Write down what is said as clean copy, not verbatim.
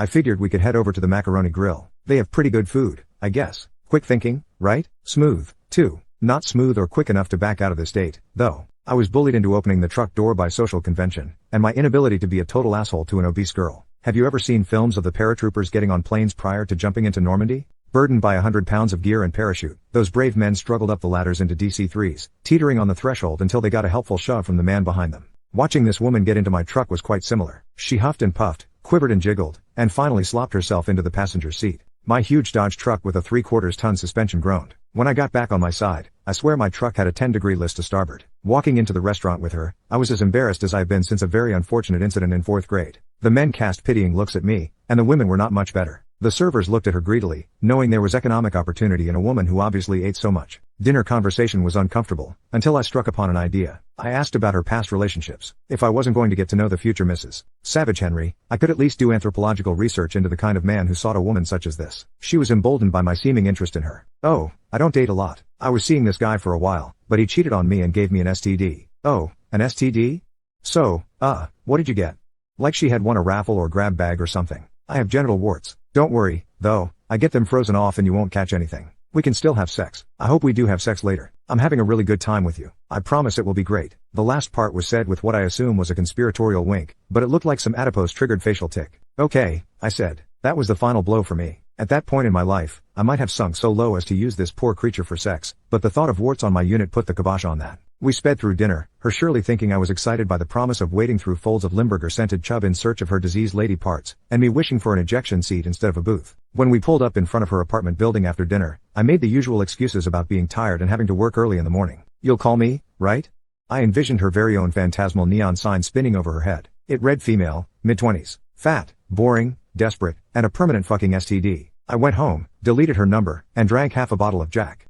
I figured we could head over to the Macaroni Grill. They have pretty good food, I guess. Quick thinking, right? Smooth, too. Not smooth or quick enough to back out of this date, though. I was bullied into opening the truck door by social convention, and my inability to be a total asshole to an obese girl. Have you ever seen films of the paratroopers getting on planes prior to jumping into Normandy? Burdened by 100 pounds of gear and parachute, those brave men struggled up the ladders into DC-3s, teetering on the threshold until they got a helpful shove from the man behind them. Watching this woman get into my truck was quite similar. She huffed and puffed, quivered and jiggled, and finally slopped herself into the passenger seat. My huge Dodge truck with a 3/4-ton suspension groaned. When I got back on my side, I swear my truck had a 10-degree list to starboard. Walking into the restaurant with her, I was as embarrassed as I've been since a very unfortunate incident in 4th grade. The men cast pitying looks at me, and the women were not much better. The servers looked at her greedily, knowing there was economic opportunity in a woman who obviously ate so much. Dinner conversation was uncomfortable, until I struck upon an idea. I asked about her past relationships. If I wasn't going to get to know the future Mrs. Savage Henry, I could at least do anthropological research into the kind of man who sought a woman such as this. She was emboldened by my seeming interest in her. Oh, I don't date a lot. I was seeing this guy for a while, but he cheated on me and gave me an STD. Oh, an STD? So, what did you get? Like she had won a raffle or grab bag or something. I have genital warts. Don't worry, though, I get them frozen off and you won't catch anything. We can still have sex. I hope we do have sex later. I'm having a really good time with you. I promise it will be great. The last part was said with what I assume was a conspiratorial wink, but it looked like some adipose-triggered facial tic. Okay, I said. That was the final blow for me. At that point in my life, I might have sunk so low as to use this poor creature for sex, but the thought of warts on my unit put the kibosh on that. We sped through dinner, her surely thinking I was excited by the promise of wading through folds of Limburger-scented chub in search of her diseased lady parts, and me wishing for an ejection seat instead of a booth. When we pulled up in front of her apartment building after dinner, I made the usual excuses about being tired and having to work early in the morning. You'll call me, right? I envisioned her very own phantasmal neon sign spinning over her head. It read female, mid-20s, fat, boring, desperate, and a permanent fucking STD. I went home, deleted her number, and drank half a bottle of Jack.